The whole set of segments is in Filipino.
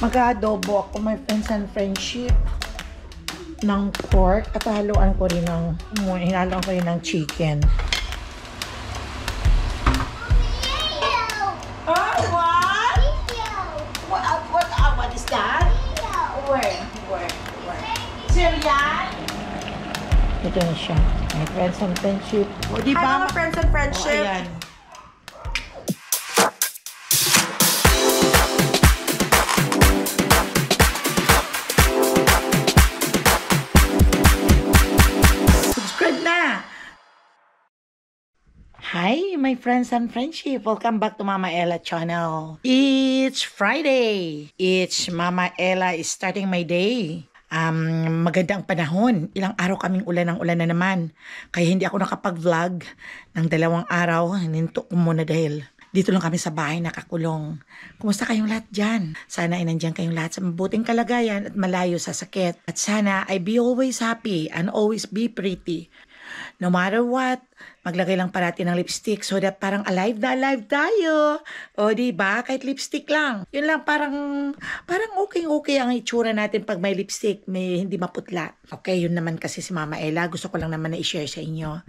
Mag-adobo ako, my friends and friendship, ng pork at haluan ko rin ng chicken. What is that? Where? Cereal? Ito na siya. My friends and friendship. O, di ba? Hi mga friends and friendship. O, ayan. Subscribe na! Hi, my friends and friendship. Welcome back to Mama Ella channel. It's Friday. It's Mama Ella is starting my day. Maganda ang panahon. Ilang araw kaming ulan na naman. Kaya hindi ako nakapag-vlog ng 2 araw. Hininto ko muna dahil dito lang kami sa bahay nakakulong. Kumusta kayong lahat dyan? Sana ay nandyan kayong lahat sa mabuting kalagayan at malayo sa sakit. At sana ay be always happy and always be pretty. No matter what, maglagay lang parati ng lipstick so that parang alive na alive tayo. O diba? Kahit lipstick lang. Yun lang parang okay ang itsura natin pag may lipstick, may hindi maputla. Okay, yun naman kasi si Mama Ella. Gusto ko lang naman na i-share sa inyo.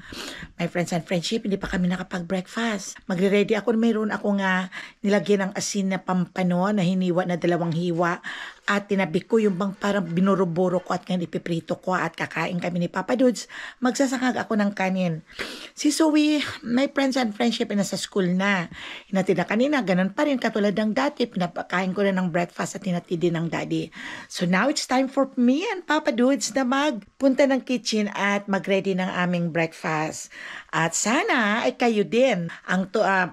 My friends and friendship, hindi pa kami nakapag-breakfast. Magre-ready ako. Mayroon ako nga nilagyan ng asin na pampano na hiniwa na 2 hiwa. At tinabi ko yung bang parang binuruburo ko at ngayon ipiprito ko at kakain kami ni Papa Dudes. Magsasangag ako ng kanin. Si Zoe, my friends and friendship, nasa school na. Hinatid na kanina, ganun pa rin katulad ng dati. Pinapakain ko na ng breakfast at hinatid din ng daddy. So now it's time for me and Papa Dudes na magpunta ng kitchen at mag-ready ng aming breakfast. At sana ay kayo din.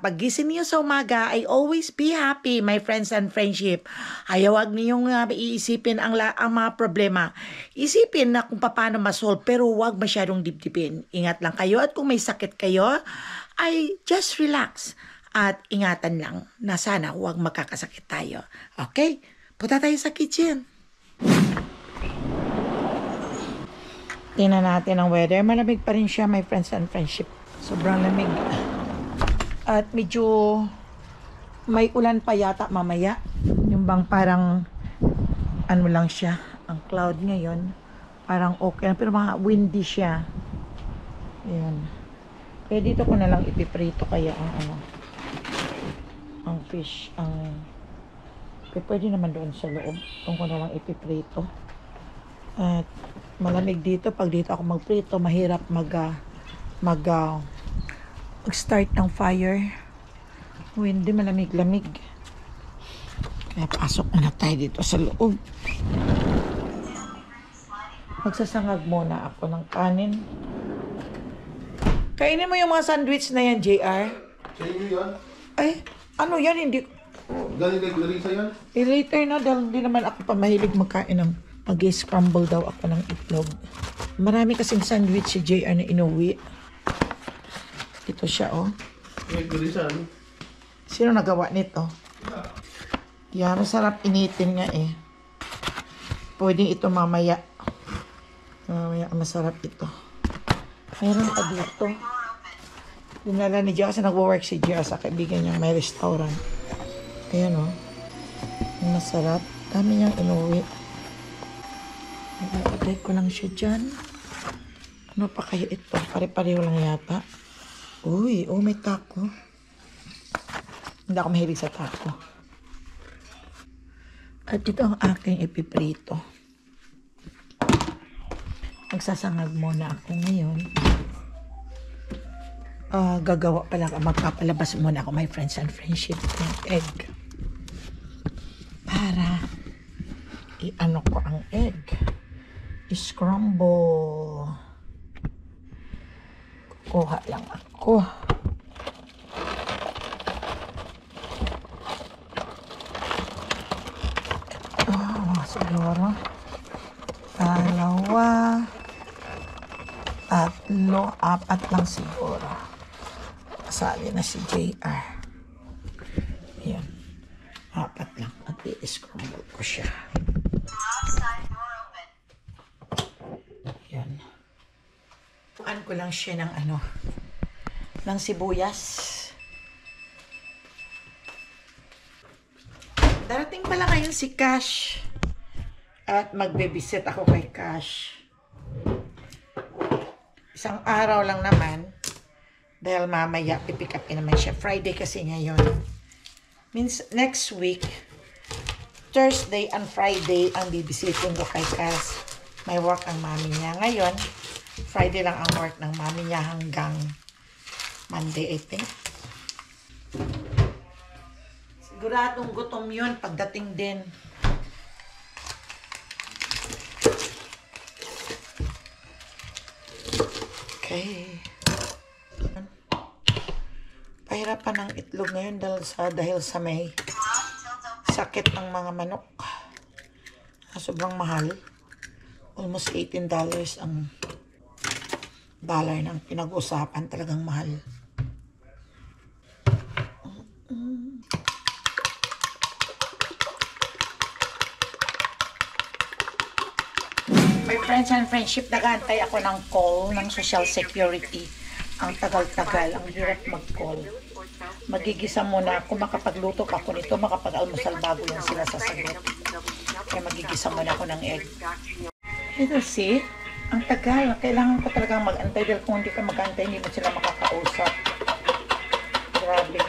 Paggising niyo sa umaga ay always be happy, my friends and friendship. Ayaw wag niyong iisipin ang mga problema. Isipin na kung paano masolve pero wag masyadong dibdibin. Ingat lang kayo at kung may sakit kayo ay just relax at ingatan lang na sana huwag magkakasakit tayo. Okay? Punta tayo sa kitchen. Tingnan natin ang weather. Malamig pa rin siya, my friends and friendship. Sobrang lamig. At medyo may ulan pa yata mamaya. Yung bang parang ano lang siya. Ang cloud ngayon. Parang okay. Pero mga windy siya. Ayan. Kaya dito ko na lang ipiprito kaya ang fish. Pwede naman doon sa loob. Kung ko na lang ipiprito. At malamig dito. Pag dito ako magprito, mahirap mag-start ng fire. Hindi malamig-lamig. Kaya pasok muna tayo dito sa loob. Magsasangag muna ako ng kanin. Kainin mo yung mga sandwich na yan, JR. Sa inyo yan? Ay, ano yan? Hindi. Galing kay Clarissa yan? Later na dahil hindi naman ako pa mahilig magkain ng mag-scramble daw ako ng itlog. Marami kasing sandwich si JR na inuwi. Ito siya, oh. Kay Clarissa, ano? Sino nagawa nito? Yan, masarap initin nga eh. Pwedeng ito mamaya. Mamaya masarap ito. Meron pa dito. Dinala ni Gia kasi nagwo-work si Gia sa kaibigan niyang may restaurant. Ayan, oh. Masarap. Dami niyang inuwi. Ilagay ko lang siya dyan. Ano pa kayo ito? Pare-pareho lang yata. Uy, oh, may taco. Hindi ako mahilig sa taco. At ito ang aking ipiprito. Magsasangag muna ako ngayon. Gagawa pala, magpapalabas muna ako, my friends and friendship, ng egg. Para i-ano ko ang egg. I-scramble. Kuha lang ako. Siguro 2, 3, 4 lang siguro. Kasali na si JR. Ayan. 4 lang. At i-scramble ko siya. Ayan. Tuan ko lang siya ng ng sibuyas. Darating pala ngayon si Cash. At magbe-visit ako kay Cash. Isang araw lang naman. Dahil mamaya pipick up naman siya. Friday kasi ngayon. Means next week, Thursday and Friday ang bibisitin ko kay Cash. May work ang mami niya. Ngayon, Friday lang ang work ng mami niya hanggang Monday, I think. Siguradong gutom yun pagdating din. Okay. Pahirapan ng itlog ngayon dahil sa may sakit ng mga manok. Sobrang mahal. Almost $18 ang dollar ng pinag-usapan. Talagang mahal. My friends and friendship, nag-aantay ako ng call ng Social Security. Ang tagal-tagal, ang hirap mag-call. Magigisa muna ako, makapagluto pa ako nito, makapag-almusal bago lang sila sasagot. Kaya magigisa muna ako ng egg. Ito see, ang tagal. Kailangan ko talagang mag-antay dahil kung hindi ka mag-antay, hindi mo sila makakausap. Grabe.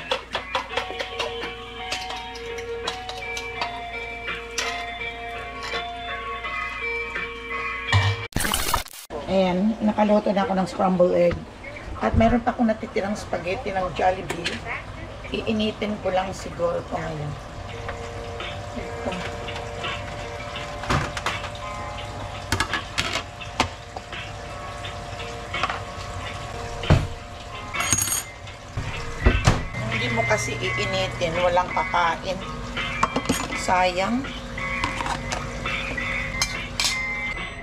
Ayan, nakaluto na ako ng scrambled egg. At meron pa akong natitirang spaghetti ng Jollibee. Iinitin ko lang siguro ito ngayon. Ito. Hindi mo kasi iinitin, walang kakain. Sayang.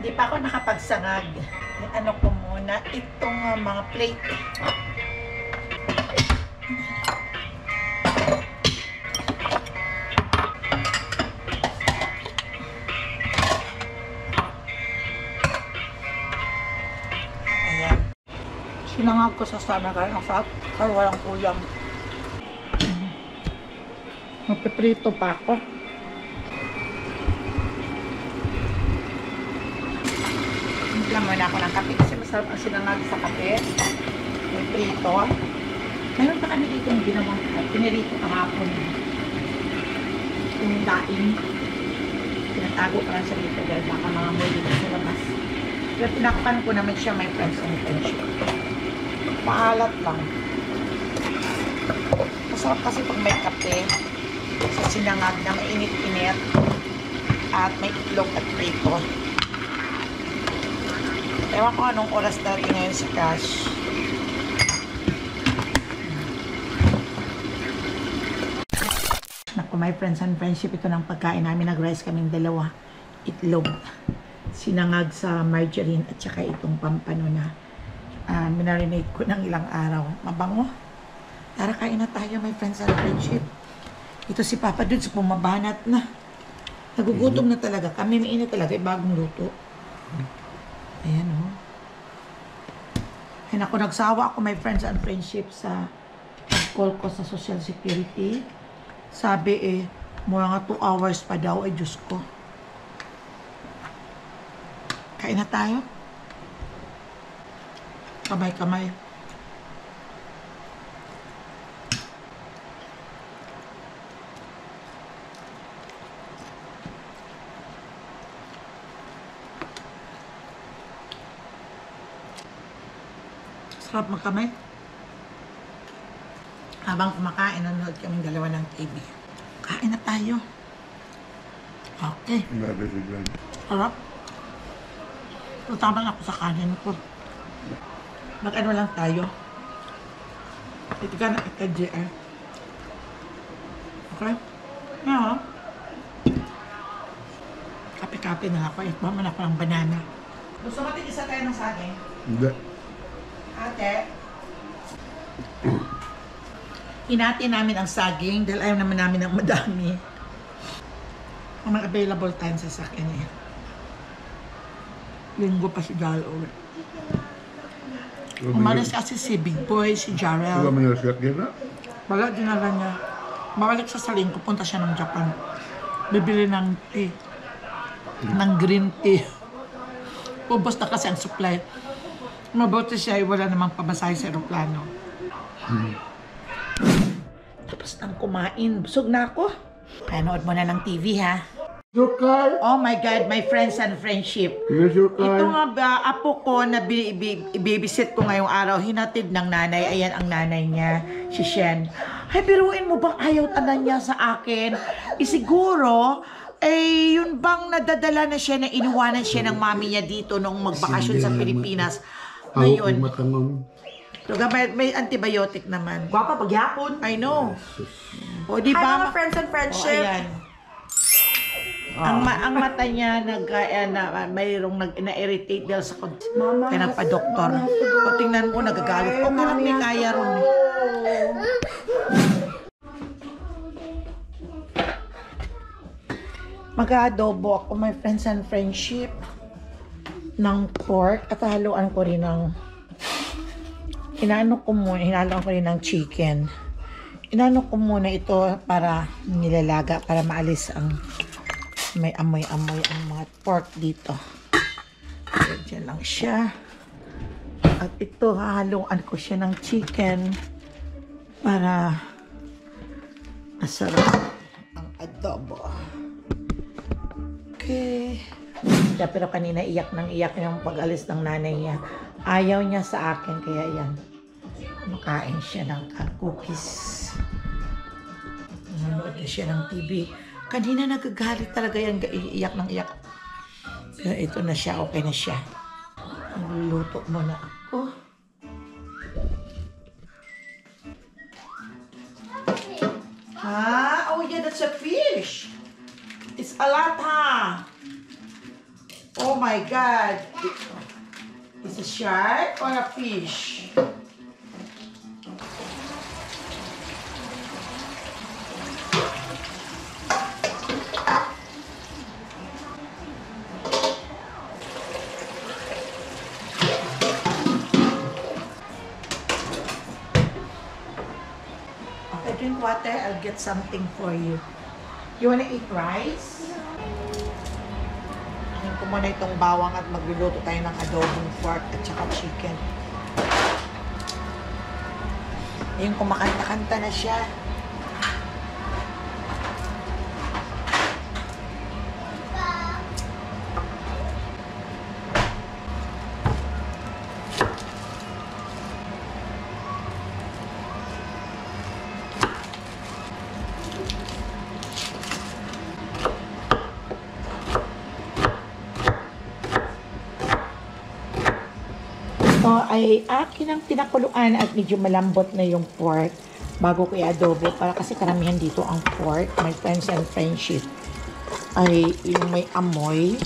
Hindi pa ako nakapagsangag. Ano ko muna, itong mga plate. Ayan. Sinangag ko sa summer kaya ang sarap, kaya walang kulang. Magpiprito pa ako. Lang muna ako ng kape kasi masarap ang sinangag sa kape. May prito. Mayroon pa kami dito yung ginawang pinirito kahapon. Yung daing. Pinatago pa lang sa dito dahil baka mga mo dito sa labas. Pero pinakapan ko naman siya, my friends and friendship. Maalat lang. Masarap kasi pag may kape sa sinangag na mainit-init at may itlog at prito. Ewan ko anong oras dati ngayon si Cash. Naku, my friends and friendship, ito ng pagkain namin. Nag-rice kaming dalawa. Itlog. Sinangag sa margarine at saka itong pampano na minarinate ko ng ilang araw. Mabango. Tara, kain na tayo, my friends and friendship. Ito si Papa Dudes, pumabanat na. Nagugutom na talaga. Kami mainit talaga, bagong luto. Ayan o. Ayan ako, nagsawa ako, my friends and friendship, sa call ko sa Social Security. Sabi mga 2 hours pa daw. Ay, Diyos ko. Kain na tayo. Kamay-kamay. Sarap magkamay. Habang kumakain, nanonood kaming dalawa ng TV. Kain na tayo. Okay. Sarap. Tama ako sa kanin ko. Mag-ano lang tayo. Ito ka na ito, JR. Okay? Ngayon, kape-kape na ako. Ito man ako ng banana. Gusto mo tigisa tayo ng saging? Hindi. Ate, hinati namin ang saging dahil ayaw naman namin ng madami. Ang mga available time sa sakin eh. Linggo pa si Jalo. Umalis kasi si Big Boy, si Jarrell. Wala mo yung siyak din na? Wala, dinala niya. Mabalik siya sa linggo, punta siya ng Japan. bibili ng tea. Ng green tea. Ubos na kasi ang supply. Mabuti siya ay wala namang pamasahe sa aeroplano. Tapos nang kumain. Busog na ako. Panood mo na ng TV ha. Your car? Oh my God, my friends and friendship. Here's your Ito car. nga apo ko na babysit ko ngayong araw, hinatid ng nanay. Ayan ang nanay niya, si Shen. Ay, biruin mo bang ayaw tanan niya sa akin? Siguro, yun bang nadadala na siya na iniwanan siya ng mami niya dito nung magbakasyon sa Pilipinas. Ngayon, may antibiotic naman. Gwapa pagyapon. I know. O, di Hi ba? mga friends and friendship. Ayan. Ang mata niya mayroong na-irritate dahil sa kaya nagpa-doktor. O tingnan mo, nagagalit. O parang may kaya ron. Mag-adobo ako, my friends and friendship, ng pork at haluan ko rin ng hinaluan ko rin ng chicken. Inano ko muna ito para nilalaga, para maalis ang may amoy-amoy ang mga pork dito. Diyan lang siya. At ito, hahaluan ko siya ng chicken para masarap ang adobo. Okay. Pero kanina iyak yung pag-alis ng nanay niya. Ayaw niya sa akin, kaya yan. Makain siya ng cookies. Nanood na siya ng TV. Kanina nagagalit talaga yan, iyak ng iyak. Pero ito na siya, okay na siya. Magluluto muna ako. Ha? Oh yeah, that's a fish. It's a lot, ha? Oh my God. Is it a shark or a fish? Drink water, I'll get something for you. You wanna eat rice? Anin ko muna itong bawang at magluluto tayo ng adobong pork at saka chicken. Ayun, kumakanta-kanta na siya. Ay akin ang pinakuluan at medyo malambot na yung pork bago ko i-adobo para kasi karamihan dito ang pork, my friends and friendship, ay yung may amoy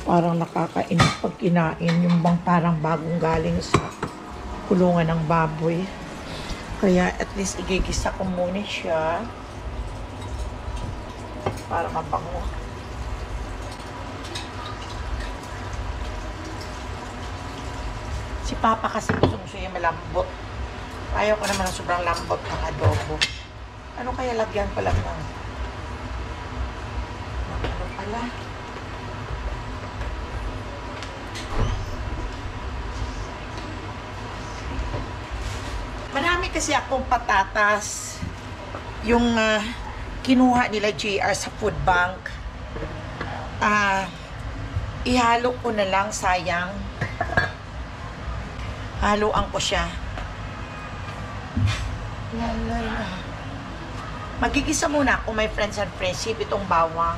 parang nakakainis pag kinain, yung bang parang bagong galing sa kulungan ng baboy. Kaya at least igigisa ko muna siya para mabango. Si Papa kasi gusto yung malambot. Ayaw ko naman ng sobrang lambot ng adobo. Ano kaya lagyan pa lang ng ano pala? Marami kasi akong patatas. Yung kinuha nila JR sa food bank. Ihalo ko na lang, sayang. Haluan ko siya. Magigisa muna ako, my friends and friendship, itong bawang.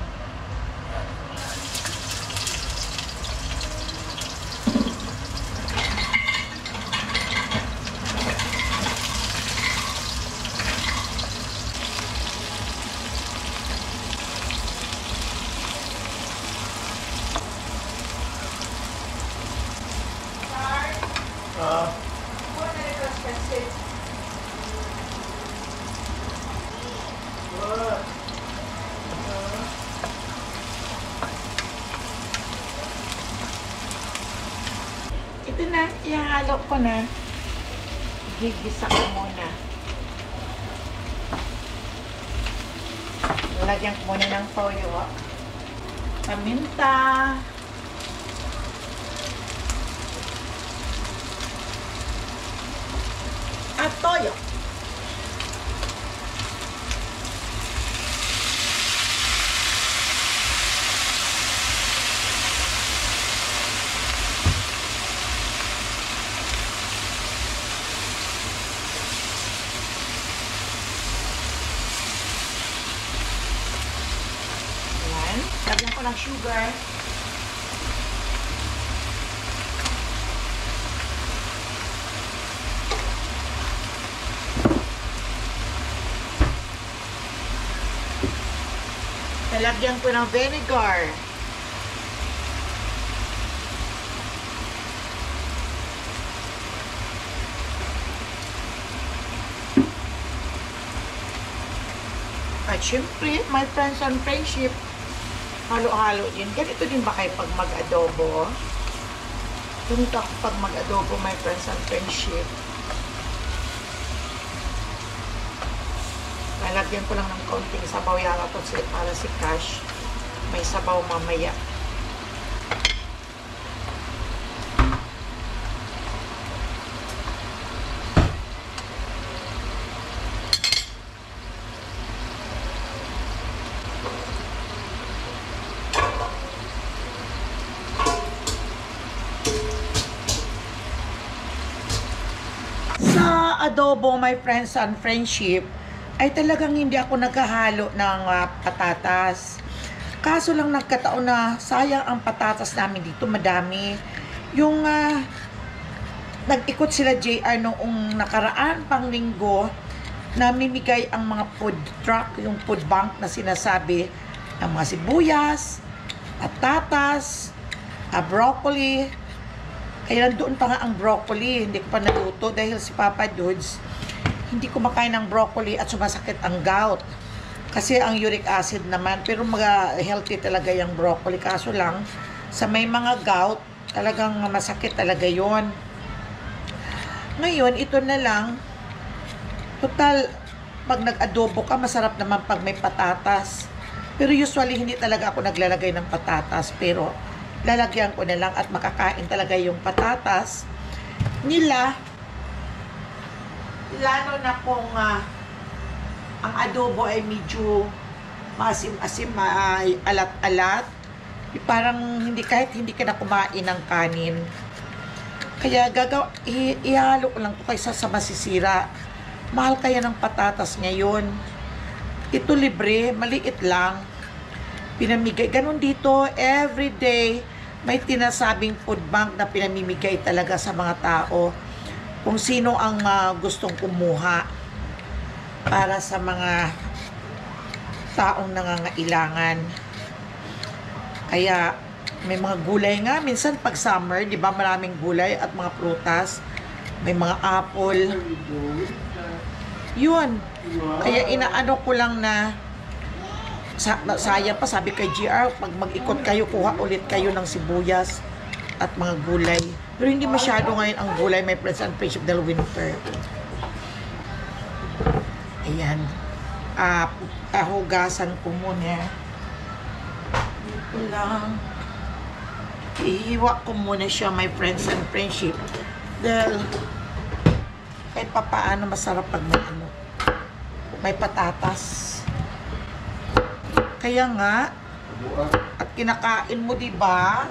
Ito na, ihalo ko na. Gigisa ko muna. Lagyan ko muna ng toyo. Paminta. At toyo. Ayan. Lagyan ko ng sugar. Lalagyan ko ng vinegar. At syempre, my friends and friendship, halo-halo din. Ganito din ba kayo pag mag-adobo? Ganito ako pag mag-adobo, my friends and friendship. Lalagyan ko lang ng konting sabaw yata to para si Cash. May sabaw mamaya. Sa adobo, my friends and friendship, ay talagang hindi ako naghahalo ng patatas. Kaso lang nagkataon na sayang ang patatas namin dito, madami. Yung nag-ikot sila JR noong nakaraan pang linggo, namimigay ang mga food truck, yung food bank na sinasabi, ng mga sibuyas, patatas, broccoli. Kaya doon pa nga ang broccoli, hindi ko pa naluto dahil si Papa Dudes hindi kumakain ng broccoli at sumasakit ang gout. Kasi ang uric acid naman, pero healthy talaga yung broccoli. Kaso lang, sa may mga gout, talagang masakit talaga yon. Ngayon, ito na lang. Total, pag nag-adobo ka, masarap naman pag may patatas. Pero usually, hindi talaga ako naglalagay ng patatas. Pero, lalagyan ko na lang at makakain talaga yung patatas nila. Lalo na kung ang adobo ay medyo maasim-asim, alat-alat. Parang kahit hindi ka na kumain ng kanin. Kaya ihalo ko lang ito kaysa sa masisira. Mahal kaya ng patatas ngayon. Ito libre, maliit lang. Pinamigay. Ganun dito, everyday, may tinasabing food bank na pinamimigay talaga sa mga tao. Kung sino ang gustong kumuha para sa mga taong nangangailangan. Kaya may mga gulay nga. Minsan pag summer, di ba maraming gulay at mga prutas. May mga apple. Yun. Kaya inaano ko lang na sayang pa, sabi kay GR, pag mag-ikot kayo, kuha ulit kayo ng sibuyas at mga gulay. Pero hindi masyado ngayon ang gulay, may friends and friendship dahil winter. Ayan. Hugasan ko muna. Ito lang. Ihiwa ko muna siya, my friends and friendship. Dahil kahit papaano masarap pag may patatas. Kaya nga, at kinakain mo, diba?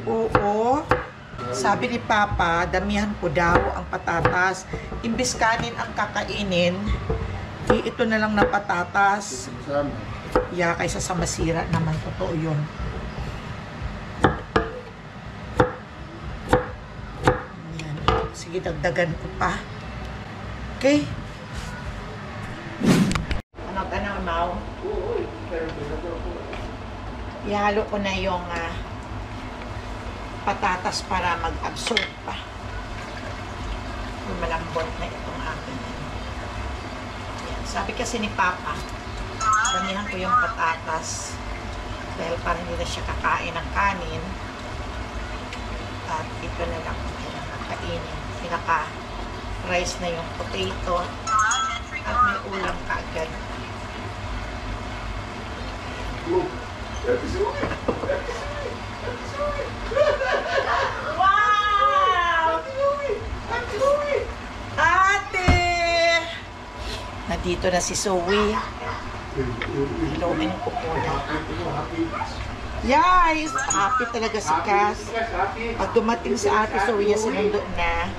Oo. Sabi ni Papa, damihan ko daw ang patatas. Imbis kanin ang kakainin, ito na lang na patatas. Yeah, kaysa sa masira naman. Totoo yun. Ayan. Sige, dagdagan ko pa. Okay? Ano, Mau? Ihalo ko na yung patatas para mag-absorb pa. Malambot na itong akin. Yan. Sabi kasi ni Papa, damihan ko yung patatas dahil parang hindi na siya kakain ng kanin. At ito na lang ang kakainin. Pinaka-rice na yung potato at may ulam kaagad. Look. Wow! Ate! Nandito na si Zoe. Inumin ko muna. Yes! Happy talaga si Cass. Pag dumating si Ate Zoe, sinundo na.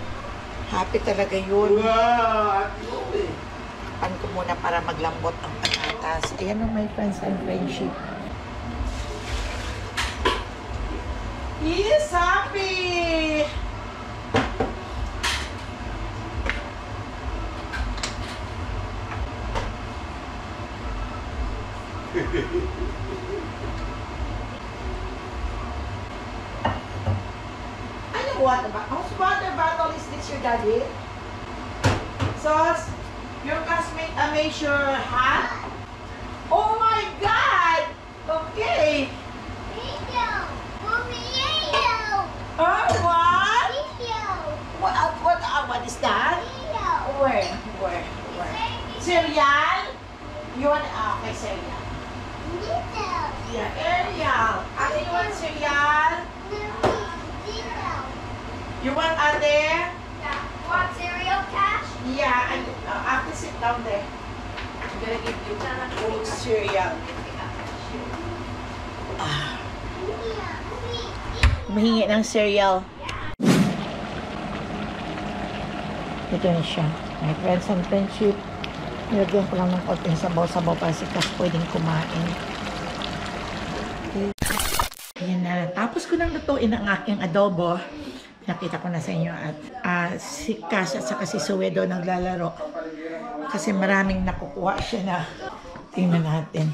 Happy talaga yun. Pan ko muna para maglambot ang patatas. Ayan o, my friends and friendship. Yes, happy! Water bottle. Whose water bottle is this, your daddy? Sos, your classmate made your hat? Oh my God! Okay. Oh, what? What is that? Where? Cereal? You want, okay, cereal. Yeah, Ariel. Ate, you want cereal? You want Ate? Yeah. Want cereal, Cash? Yeah, and Ate, sit down there. I'm gonna give you old cereal. Mahingi ng cereal. Ito na siya. My friends and friendship. Nilagyan ko lang ng konting sabaw-sabaw para si Cass pwedeng kumain. Okay. Ayan na. Tapos ko nang lutuin ang aking adobo. Nakita ko na sa inyo at si Cass at saka si Zoe doon naglalaro. Kasi maraming nakukuha siya na. Tingnan natin.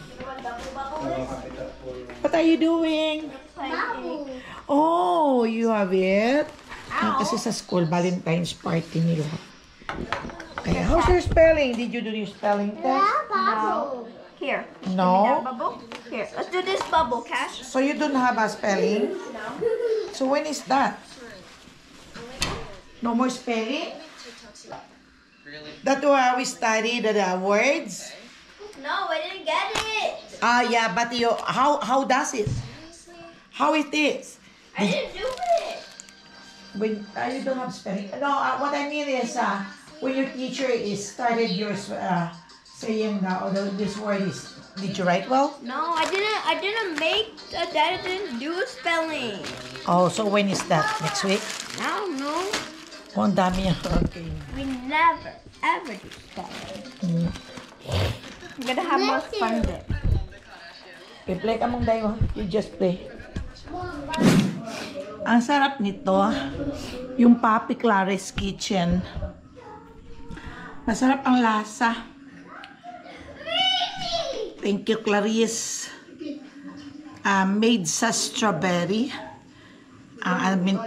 What are you doing? Bubble. Oh, you have it? Kasi sa school, Valentine's party nila. Okay, how's your spelling? Did you do your spelling test? Bubble. Here. No? Bubble. Here. Let's do this bubble, Cash. So you don't have a spelling? So when is that? No more spelling? That's why we study the words? No, I didn't get it. Yeah, but you, how does it? How it is? I didn't do it. When you don't have spelling. No, what I mean is when your teacher is started your saying this word is, did you write well? No, I didn't. I didn't make. Dad didn't do spelling. Oh, so when is that? Next week? I don't know. Oh, ang dami yan. Okay. We never ever do spelling. I'm gonna have more fun there. Play ka mong dayo. You just play. Ang sarap nito, yung Papi Clarice Kitchen. Masarap ang lasa. Thank you, Clarice. Made sa strawberry.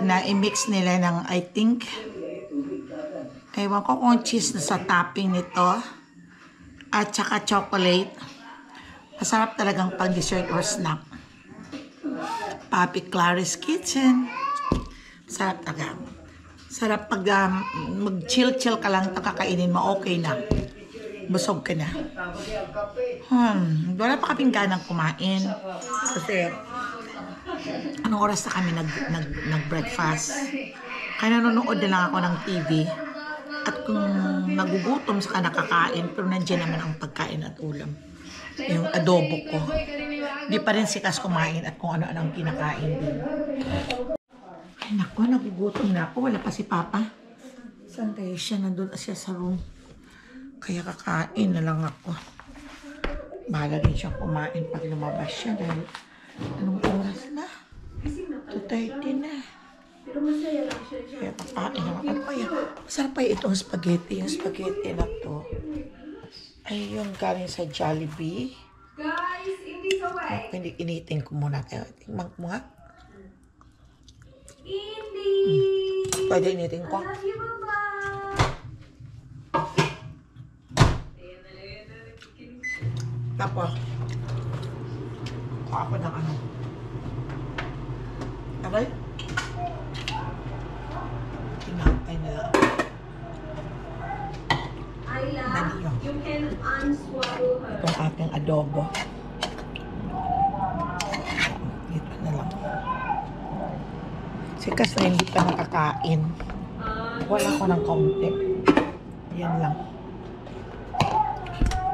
Na-mix nila ng, I think, ewan ko kung cheese na sa topping nito. At saka chocolate. Masarap talagang pang-dessert or snack. Papi Clarice Kitchen. Sarap talaga. Sarap pag mag-chill-chill ka lang, kakainin mo, okay na. Busog ka na. Wala pa kaming ganang kumain. Kasi, anong oras na kami nag-breakfast? Kaya nanonood na lang ako ng TV. At kung nagugutom saka nakakain, pero nandiyan naman ang pagkain at ulam. Yung adobo ko. Di pa rin si Cass kumain at kung ano-ano ang kinakain din. Ay naku, nagugutom na ako. Wala pa si Papa. Saan kaya siya? Nandun siya sa room. Kaya kakain na lang ako. Bahala din siyang kumain pag lumabas siya dahil anong oras na? 2:30 na. Kaya kakain naman. Ano pa yan? Masarap pa itong spaghetti. Yung spaghetti na to ay yung galing sa Jollibee. Guys, Indy's away. Hindi, initin ko muna kayo. Tingnan mo nga. Indy. Pwede initin ko. Love you, Mama. Tapos, kuha ako ng ano. Aray? Tinapay na lang. Ayla, Dali yun. you can unswallow her. Itong aking adobo. Sikas na hindi pa nakakain. Wala ko ng kaunti. Yan lang.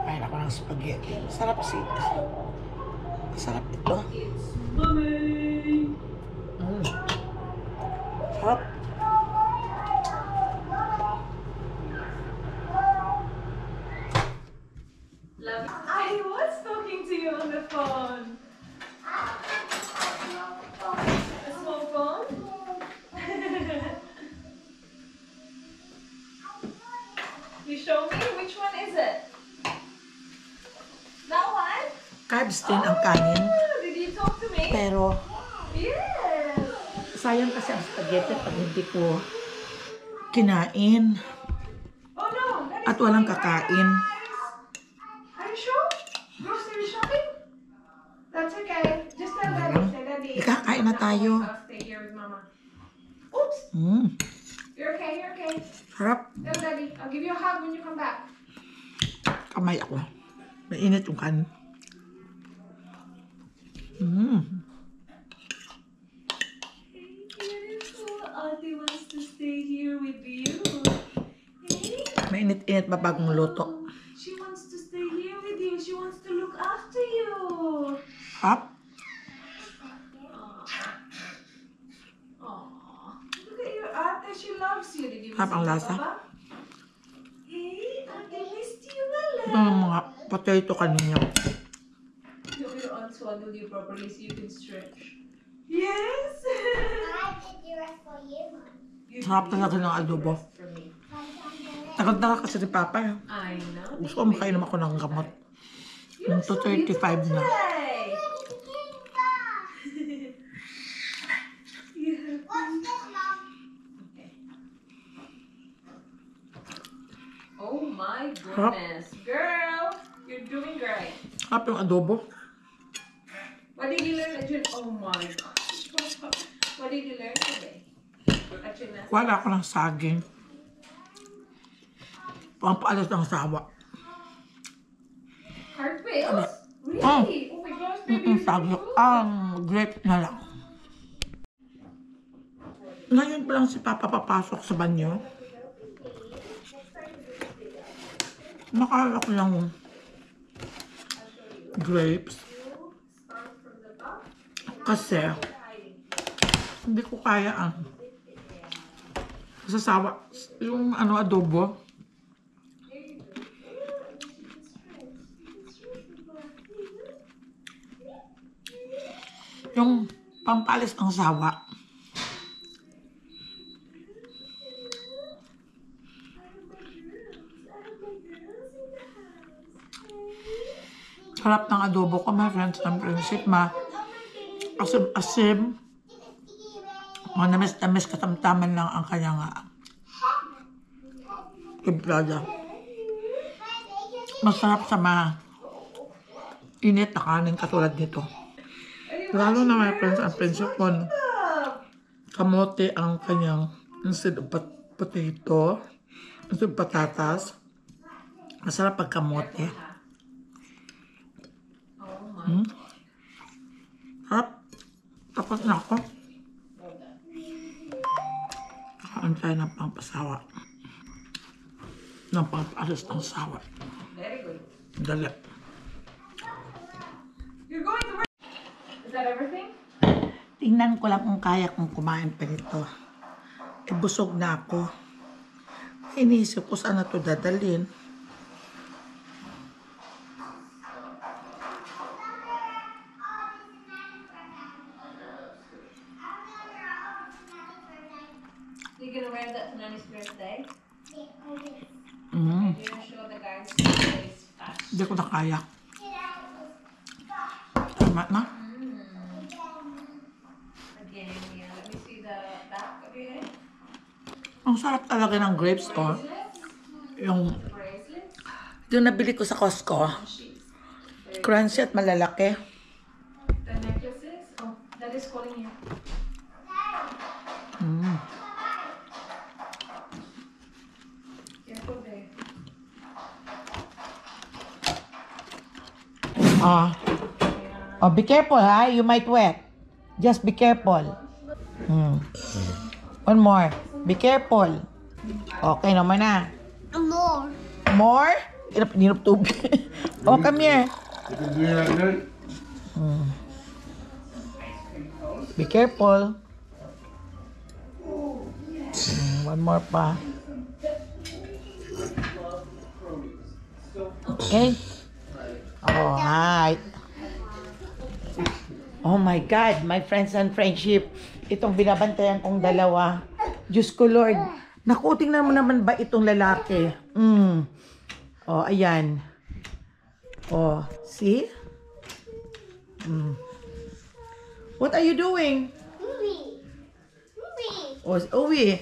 Kain ako ng spaghetti. Sarap Sarap ito. Sarap. I was talking to you on the phone. A small phone? You show me? Which one is it? That one? Carbs din ang kanin. Oh, did you talk to me? Pero, Yes. sayang kasi ang spaghetti pag hindi ko kinain Oh no, that is at walang really kakain. nice. Are you sure? Grocery shopping? That's okay. Just tell Daddy. Say Daddy. Kakain na tayo. I'll stay here with Mama. Oops. You're okay. You're okay. Sarap. Tell Daddy. I'll give you a hug when you come back. Kamay ako. Mainit yung kanin. Auntie wants to stay here with you. Hey? Mainit-init ba bagong luto? She wants to stay here with you. She wants to look after you. Sarap. Aww. Look at your ate. She loves you. Did you miss Sarap ang your lasa. papa? Hey, ate missed you a Ito lot. ang mga potato kanina. You want me to unswaddle you properly so you can stretch? Yes. Sarap talaga ng adobo. For me. Tagal-tagal kasi ni Papa. I know. Gusto ko makainom ako ng gamot. Yung to 35 na. Hey. Oh my goodness. Girl, you're doing great. Sarap yung adobo. What did you learn, Ajun? Oh my gosh. What did you learn today? Ajun, Wala ako ng saging. Pampaalis ng sawa. cartwheels? Really? Oh. Oh my gosh, baby, you're so Saging. good. Ang grape na lang. Ngayon pa lang si Papa papasok sa banyo. Nakala ko lang grapes. Kasi hindi ko kaya ang sasawa. Yung adobo. Yung pampalis ng sawa. Sarap ng adobo ko, my friends and friendship. Asim-asim. Namis-namis, katamtaman lang ang kanyang timplada. Masarap sa init na kanin katulad nito. Lalo na my friends and friendship ko, kamote ang kanyang instead of potato, instead of patatas. Masarap pag kamote. Harap. Tapos na ako. Kakaan tayo ng pampasawa. Ng pampalas ng sawa. Very good. Dali. You're going to work. Is that everything? Tingnan ko lang kung kaya kong kumain pa nito. Busog na ako. Inisip ko saan na ito dadalhin. You gonna wear that to Nani's birthday? Mm. You're gonna show the guys face fast. Hindi ko na kaya. Tama na. Again, yeah. Let me see the back of your head. Ang sarap talaga ng grapes ko. Yung nabili ko sa Costco. Crunchy at malalaki. The necklaces. Oh, that is calling you. Careful there. Oh, be careful ha. You might wet. Just be careful. One more. Be careful. Okay naman na. More. More? Hirap tubig. Oh, come here. You can do it like that. Be careful. One more pa. Okay? Alright. Oh my God, my friends and friendship. Itong binabantayan kong dalawa. Diyos ko Lord. Naku, tingnan mo naman ba itong lalaki? Oh, ayan. Oh, see? What are you doing? Movie. Oh, Owie.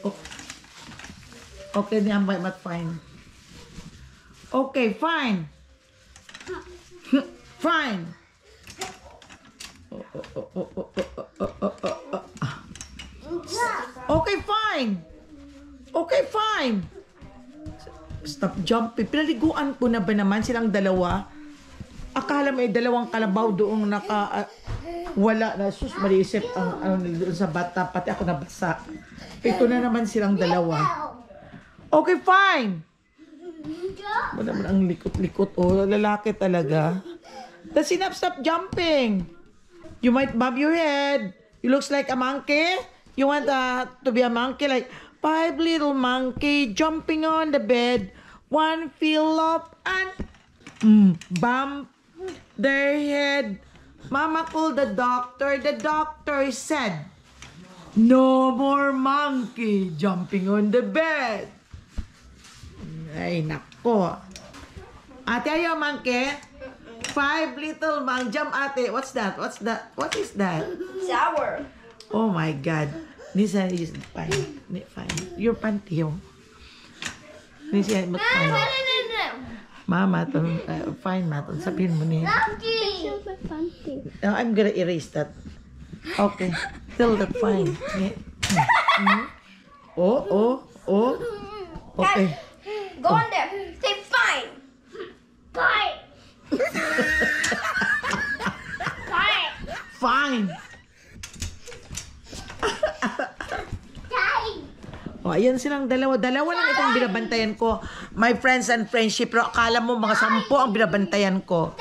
Oh. Okay, then I'm fine. Okay, fine. Fine. Okay, fine. Okay, fine. Stop jumping. Pinaliguan ko na ba naman silang dalawa? Akala may dalawang kalabaw doong wala na. Sus, maliisip ang doon sa bata. Pati ako nabasa. Ito na naman silang dalawa. Okay, fine. Ba naman ang likot-likot. Oh, lalaki talaga. That's enough. Stop jumping. You might bob your head. You looks like a monkey. You want to be a monkey? Like 5 little monkey jumping on the bed. One fell up and bump their head. Mama called the doctor. The doctor said, no more monkey jumping on the bed. Ay, nako. Ate, ayaw monkey? 5 little monkey. Jump, ate. What's that? What's that? What is that? Sour. Oh my God. Nisa is fine. Fine. Your panty, oh. Nisa, fine. No. Mama, fine, Maton. Sabihin mo niya. I'm gonna erase that. Okay. Still that fine. Yeah. Oh. Okay. Go on there. Say fine. Fine. Fine. Fine. Fine. O, ayan silang dalawa. Dalawa lang itong binabantayan ko. My friends and friendship. Pero akala mo mga 10 ang binabantayan ko.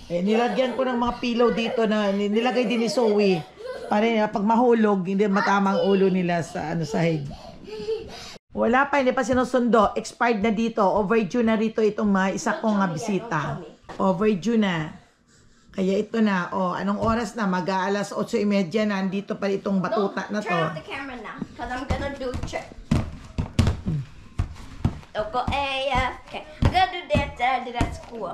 Eh, nilagyan ko ng mga pillow dito na nilagay din ni Zoe. Para pag mahulog, hindi matama ang ulo nila sa sahig. Wala pa, hindi pa sinusundo. Expired na dito. Overdue na rito itong mga isa kong bisita. Overdue na. Kaya ito na. Oh, anong oras na? Mag-aalas 8:30 na. Andito pa itong batuta na to. Turn off the camera now, because I'm gonna do a trick. Don't go AFK. I'm gonna do that I did at school.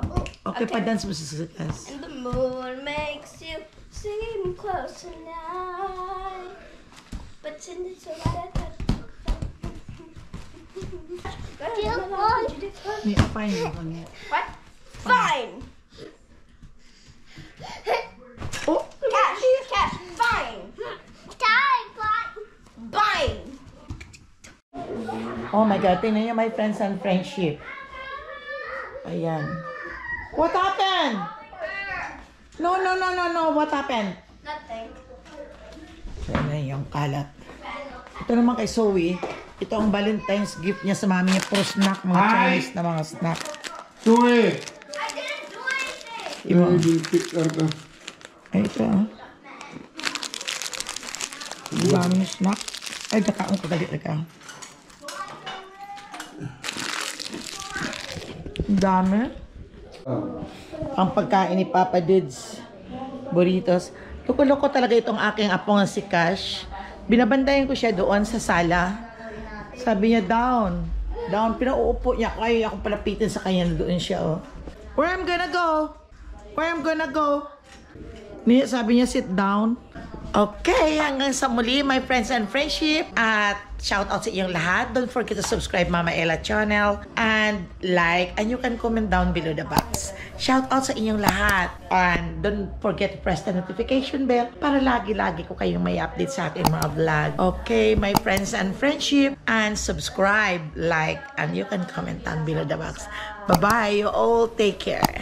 Okay, pa-dance mo sa class. And the moon makes you seem close tonight. But since it's so bad, Fine. what? Fine. Oh, Cash, fine. Fine. oh my God. Tingnan niyo my friends and friendship. Ayan. What happened? No. What happened? Nothing. Ayan yung kalat. Ito naman kay Zoe. Ito ang Valentine's gift niya sa mami niya. Puro snack. Mga Chinese na mga snack. Zoe! I didn't do anything. Iba. Pick up. Ay, ito ah. Dami snack. Ay, kakaon ko dali ka. Dami. Ang pagkain ni Papa Dids. Burritos. Tukuloko talaga itong aking apong si Cash. Binabantayan ko siya doon sa sala. Sabi niya, down. Down. Pinauupo niya. Kaya akong palapitin sa kanya. Doon siya, oh. Where I'm gonna go? Sabi niya, sit down. Okay, hanggang sa muli, my friends and friendship. At shout out sa inyong lahat. Don't forget to subscribe Mama Ella channel. And like, and you can comment down below the box. Shout out sa inyong lahat. And don't forget to press the notification bell para lagi-lagi ko kayong may update sa aking mga vlog. Okay, my friends and friendship. And subscribe, like, and you can comment down below the box. Bye-bye, you all. Take care.